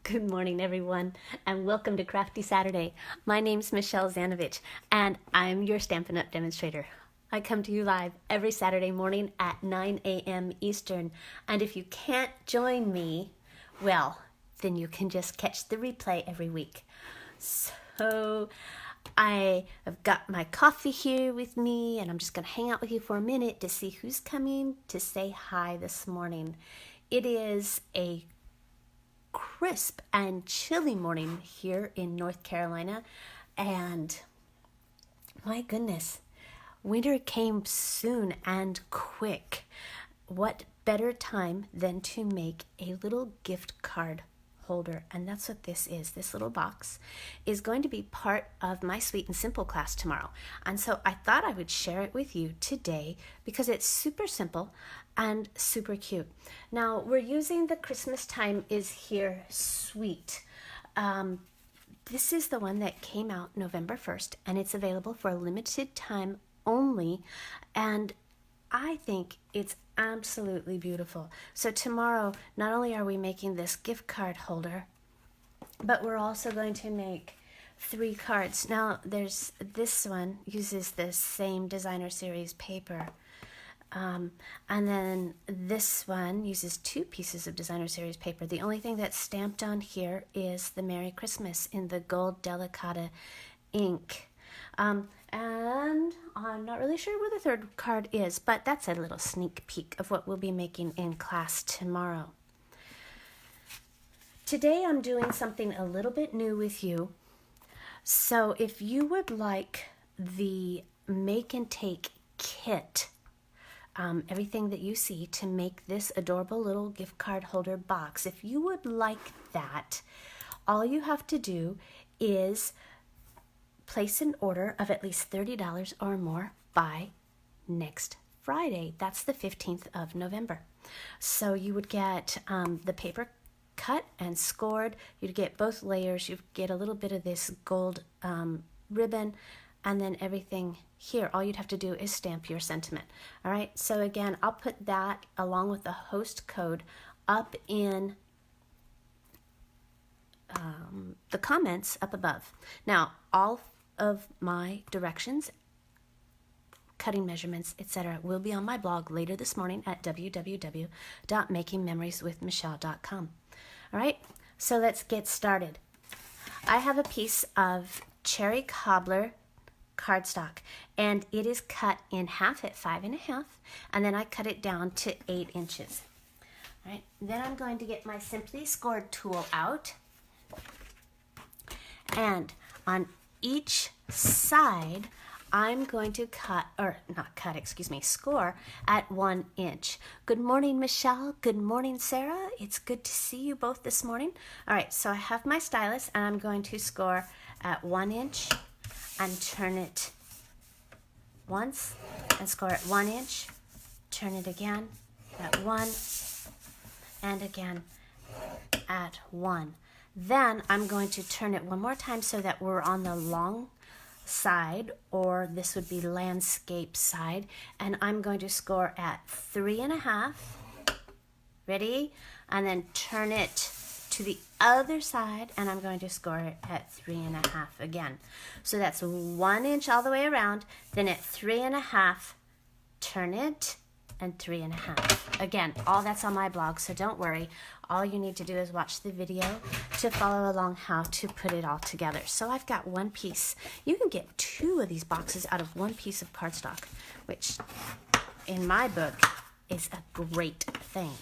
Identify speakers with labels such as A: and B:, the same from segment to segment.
A: Good morning, everyone, and welcome to Crafty Saturday. My name's Michelle Zanovich, and I'm your Stampin' Up! Demonstrator. I come to you live every Saturday morning at 9 a.m. Eastern, and if you can't join me, well, then you can just catch the replay every week. So I have got my coffee here with me, and I'm just going to hang out with you for a minute to see who's coming to say hi this morning. It is a crisp and chilly morning here in North Carolina, and my goodness, winter came soon and quick. What better time than to make a little gift card holder? And that's what this is. This little box is going to be part of my Sweet and Simple class tomorrow, and so I thought I would share it with you today because it's super simple and super cute. Now we're using the Christmastime is Here suite. This is the one that came out November 1st, and it's available for a limited time only, and I think it's absolutely beautiful. So tomorrow, not only are we making this gift card holder, but we're also going to make 3 cards. Now, there's this one uses the same designer series paper. And then this one uses 2 pieces of designer series paper. The only thing that's stamped on here is the Merry Christmas in the gold delicata ink. And I'm not really sure where the 3rd card is, but that's a little sneak peek of what we'll be making in class tomorrow. Today I'm doing something a little bit new with you. So if you would like the make and take kit, everything that you see to make this adorable little gift card holder box, if you would like that, all you have to do is place an order of at least $30 or more by next Friday. That's the 15th of November. So you would get the paper cut and scored. You'd get both layers. You'd get a little bit of this gold ribbon, and then everything here. All you'd have to do is stamp your sentiment. All right, so again, I'll put that along with the host code up in the comments up above. Now, all of my directions, cutting measurements, etc. will be on my blog later this morning at www.makingmemorieswithmichelle.com. All right, so let's get started. I have a piece of cherry cobbler cardstock, and it is cut in half at 5.5, and then I cut it down to 8 inches. All right, then I'm going to get my Simply Scored tool out, and on each side I'm going to score at 1 inch. Good morning, Michelle. Good morning, Sarah. It's good to see you both this morning. All right, so I have my stylus, and I'm going to score at 1 inch and turn it once and score at 1 inch, turn it again at 1, and again at 1. Then I'm going to turn it one more time so that we're on the long side, or this would be landscape side, and I'm going to score at 3.5. Ready? And then turn it to the other side, and I'm going to score it at 3.5 again. So that's 1 inch all the way around, then at 3.5, turn it, and 3.5. Again, all that's on my blog, so don't worry. All you need to do is watch the video to follow along how to put it all together. So I've got 1 piece. You can get 2 of these boxes out of 1 piece of cardstock, which in my book is a great thing.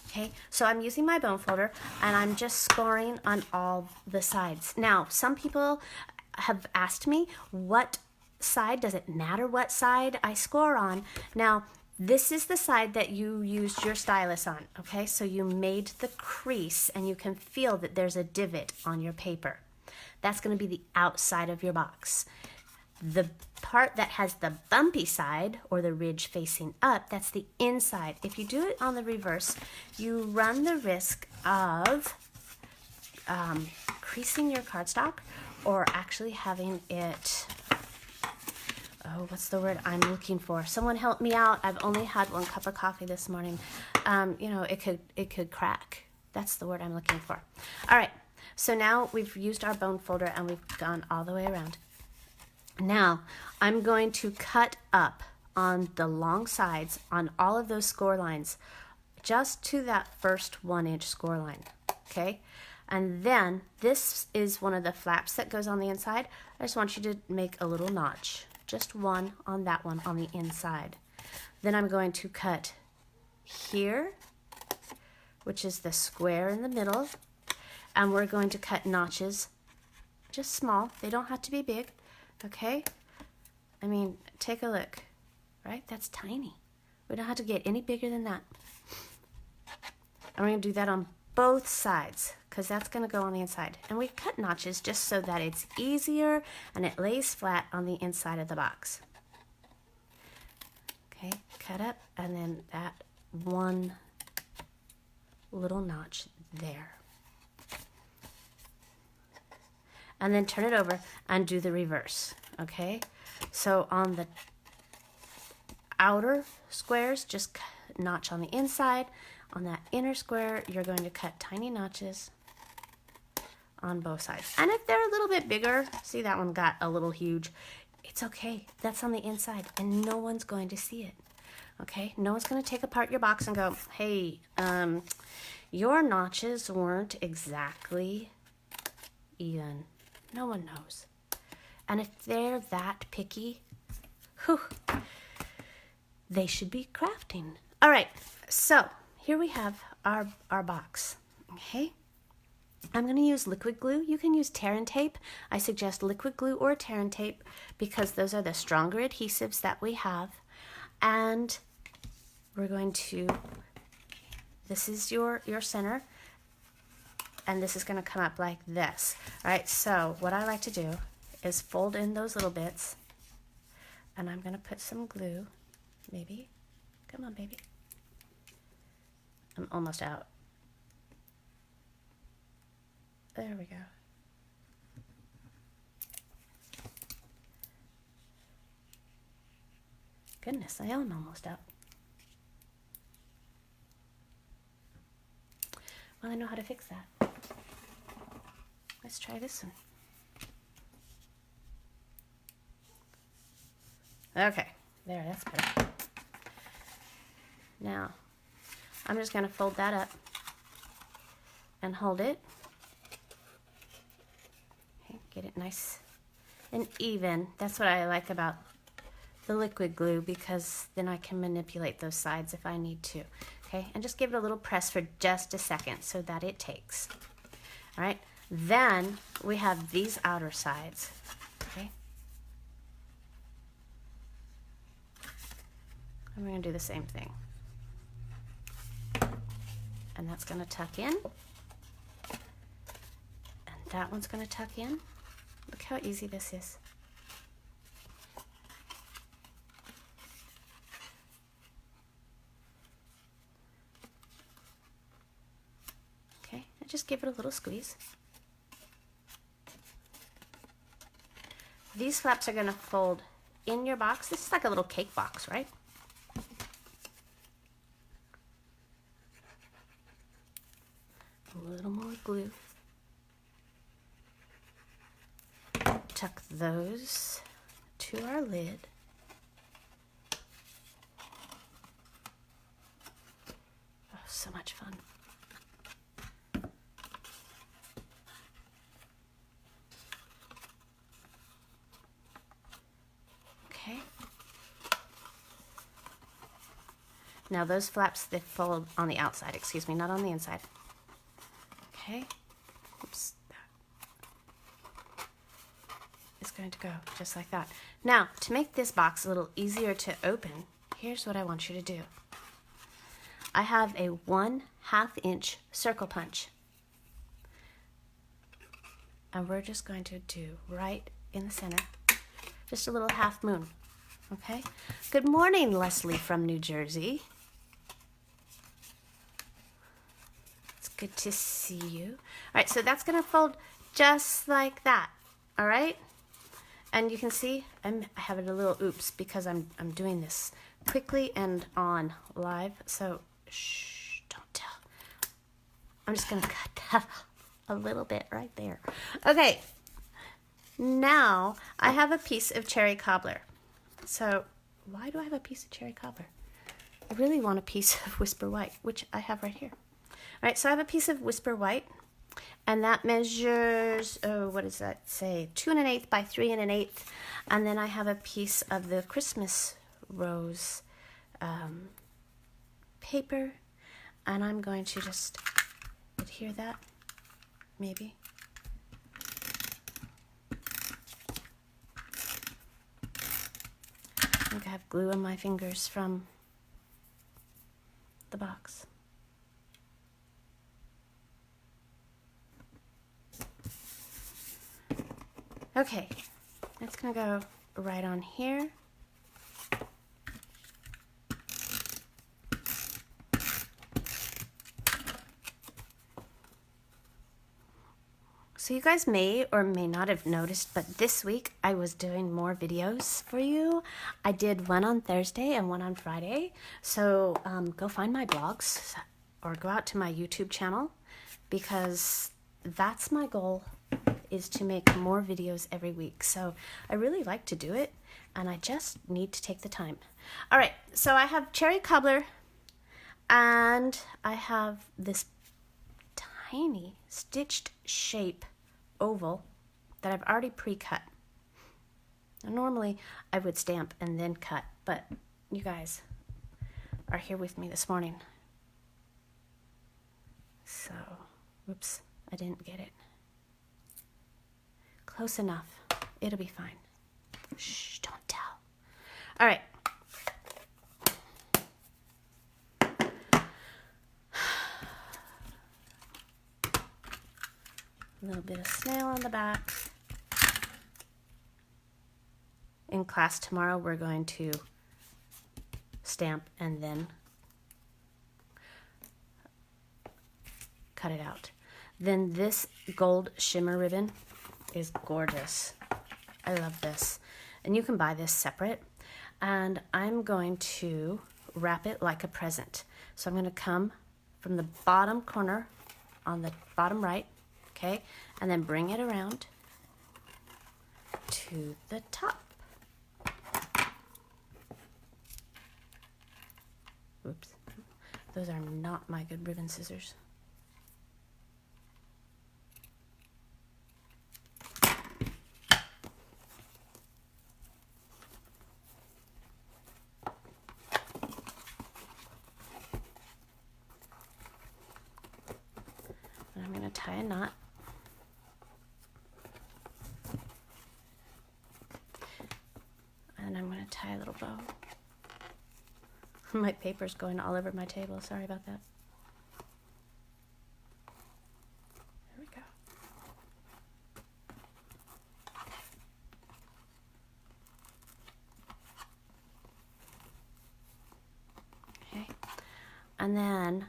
A: Okay, so I'm using my bone folder, and I'm just scoring on all the sides. Now, some people have asked me, what side, does it matter what side I score on? Now, this is the side that you used your stylus on, okay? So you made the crease, and you can feel that there's a divot on your paper. That's going to be the outside of your box. The part that has the bumpy side, or the ridge facing up, that's the inside. If you do it on the reverse, you run the risk of creasing your cardstock, or actually having it, what's the word I'm looking for? Someone help me out. I've only had 1 cup of coffee this morning. It could crack. That's the word I'm looking for. All right, So now we've used our bone folder and we've gone all the way around. Now I'm going to cut up on the long sides on all of those score lines just to that first 1-inch score line, okay? And then this is one of the flaps that goes on the inside. I just want you to make a little notch, just one on that one on the inside. Then I'm going to cut here, which is the square in the middle, and we're going to cut notches, just small. They don't have to be big, okay? I mean, take a look, right? That's tiny. We don't have to get any bigger than that. And we're going to do that on both sides because that's going to go on the inside. And we cut notches just so that it's easier and it lays flat on the inside of the box. Okay, cut up and then that one little notch there. And then turn it over and do the reverse, okay? So on the outer squares, just notch on the inside. On that inner square, you're going to cut tiny notches on both sides. And if they're a little bit bigger, see that one got a little huge, it's okay. That's on the inside and no one's going to see it, okay? No one's going to take apart your box and go, hey, your notches weren't exactly even. No one knows. And if they're that picky, whew, they should be crafting. All right, so here we have our box, okay? I'm going to use liquid glue. You can use tear and tape. I suggest liquid glue or tear and tape because those are the stronger adhesives that we have. And we're going to, this is your center, and this is going to come up like this. All right, so what I like to do is fold in those little bits, and I'm going to put some glue, maybe. Come on, baby. I'm almost out. There we go. Goodness, I am almost out. Well, I know how to fix that. Let's try this one. Okay, there, that's better. Now, I'm just going to fold that up and hold it. Okay, get it nice and even. That's what I like about the liquid glue because then I can manipulate those sides if I need to. Okay, and just give it a little press for just a second so that it takes. All right, then we have these outer sides. Okay, and we're going to do the same thing. And that's going to tuck in. And that one's going to tuck in. Look how easy this is. Okay, and just give it a little squeeze. These flaps are going to fold in your box. This is like a little cake box, right? A little more glue. Tuck those to our lid. Oh, so much fun. Okay. Now those flaps, they fold on the outside, excuse me, not on the inside. Okay, oops, that is going to go just like that. Now, to make this box a little easier to open, here's what I want you to do. I have a 1/2 inch circle punch. And we're just going to do right in the center, just a little half moon, okay? Good morning, Leslie from New Jersey. Good to see you. All right, so that's gonna fold just like that, all right? And you can see I'm having a little oops because I'm doing this quickly and on live, so shh, don't tell. I'm just gonna cut that. a little bit right there. Okay, now I have a piece of cherry cobbler. So why do I have a piece of cherry cobbler? I really want a piece of Whisper White, which I have right here. All right, so I have a piece of Whisper White, and that measures, oh, what does that say? 2 1/8 by 3 1/8. And then I have a piece of the Christmas rose paper, and I'm going to just adhere that, maybe. I think I have glue on my fingers from the box. Okay, that's gonna go right on here. So you guys may or may not have noticed, but this week I was doing more videos for you. I did one on Thursday and one on Friday. So go find my blogs or go out to my YouTube channel, because that's my goal, is to make more videos every week. So I really like to do it, and I just need to take the time. All right, so I have cherry cobbler, and I have this tiny stitched shape oval that I've already pre-cut. Now, normally I would stamp and then cut, but you guys are here with me this morning. So, whoops, I didn't get it. Close enough. It'll be fine. Shh, don't tell. All right. A little bit of snail on the back. In class tomorrow, we're going to stamp and then cut it out. Then this gold shimmer ribbon is gorgeous. I love this. And you can buy this separate. And I'm going to wrap it like a present. So I'm going to come from the bottom corner on the bottom right, okay, and then bring it around to the top. Oops, those are not my good ribbon scissors. And I'm going to tie a knot. And I'm going to tie a little bow. My paper's going all over my table. Sorry about that. There we go. Okay. And then,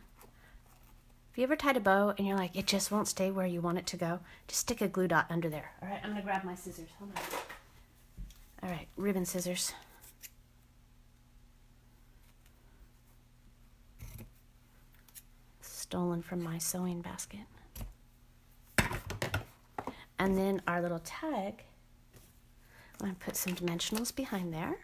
A: if you ever tied a bow and you're like, it just won't stay where you want it to go, just stick a glue dot under there. All right, I'm going to grab my scissors. Hold on. All right, ribbon scissors. Stolen from my sewing basket. And then our little tag, I'm going to put some dimensionals behind there.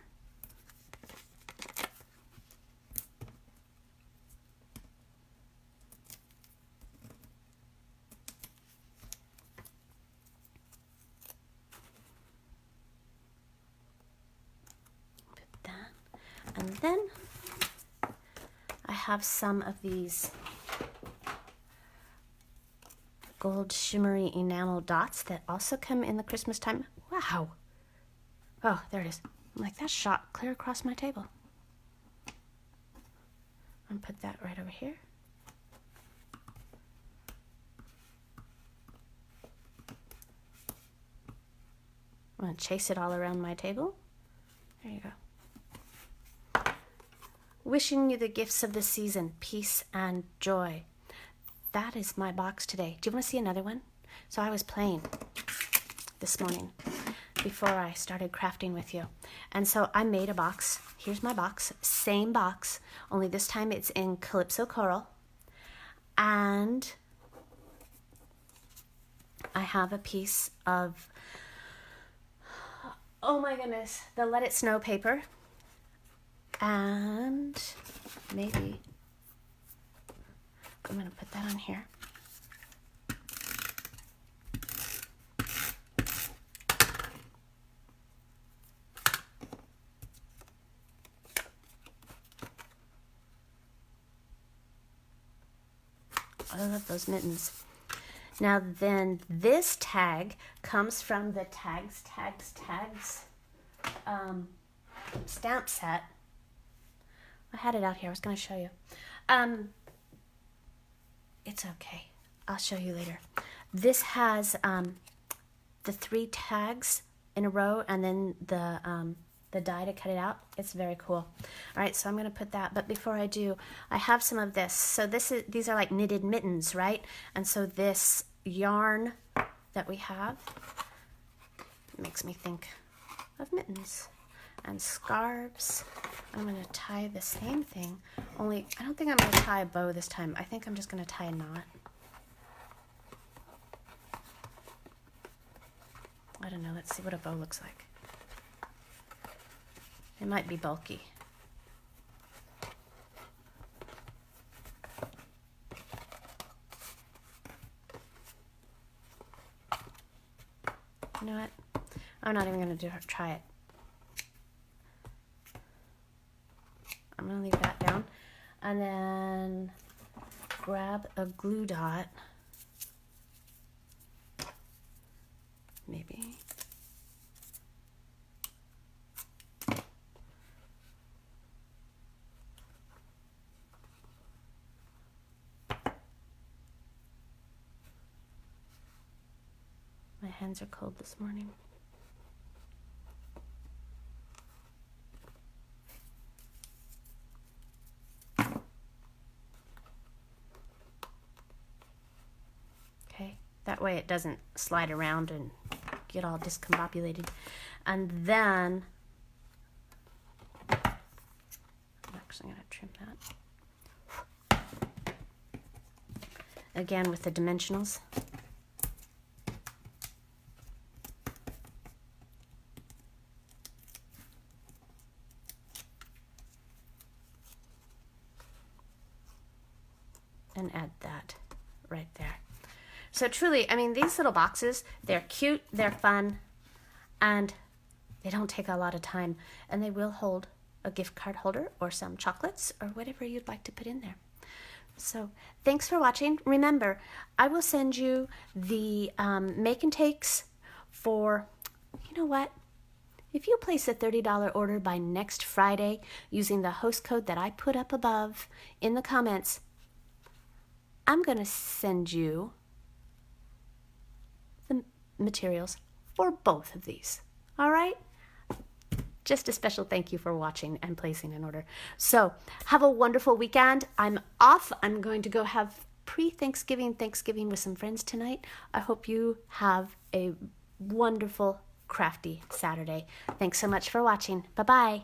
A: Put that. And then I have some of these gold shimmery enamel dots that also come in the Christmastime. Wow. Oh, there it is. I'm like, that shot clear across my table. I'm gonna put that right over here. I'm gonna chase it all around my table. There you go. Wishing you the gifts of the season, peace and joy. That is my box today. Do you want to see another one? So I was playing this morning before I started crafting with you. And so I made a box. Here's my box. Same box, only this time it's in Calypso Coral. And I have a piece of, oh my goodness, the Let It Snow paper. And maybe I'm going to put that on here. I love those mittens. Now then, this tag comes from the tags stamp set. I had it out here. I was going to show you. It's okay. I'll show you later. This has the 3 tags in a row, and then the die to cut it out. It's very cool. All right, so I'm going to put that. But before I do, I have some of this. So these are like knitted mittens, right? And so this yarn that we have makes me think of mittens and scarves. I'm going to tie the same thing, only I don't think I'm going to tie a bow this time. I think I'm just going to tie a knot. I don't know. Let's see what a bow looks like. It might be bulky. You know what? I'm not even going to try it. I'm going to leave that down. And then grab a glue dot. Maybe. My hands are cold this morning. Okay, that way it doesn't slide around and get all discombobulated. And then, I'm actually going to trim that. Again with the dimensionals. And add that right there. So truly, I mean, these little boxes, they're cute, they're fun, and they don't take a lot of time. And they will hold a gift card holder or some chocolates or whatever you'd like to put in there. So thanks for watching. Remember, I will send you the make and takes for, you know what? If you place a $30 order by next Friday using the host code that I put up above in the comments, I'm going to send you the materials for both of these. All right? Just a special thank you for watching and placing an order. So have a wonderful weekend. I'm off. I'm going to go have pre-Thanksgiving Thanksgiving with some friends tonight. I hope you have a wonderful, crafty Saturday. Thanks so much for watching. Bye-bye.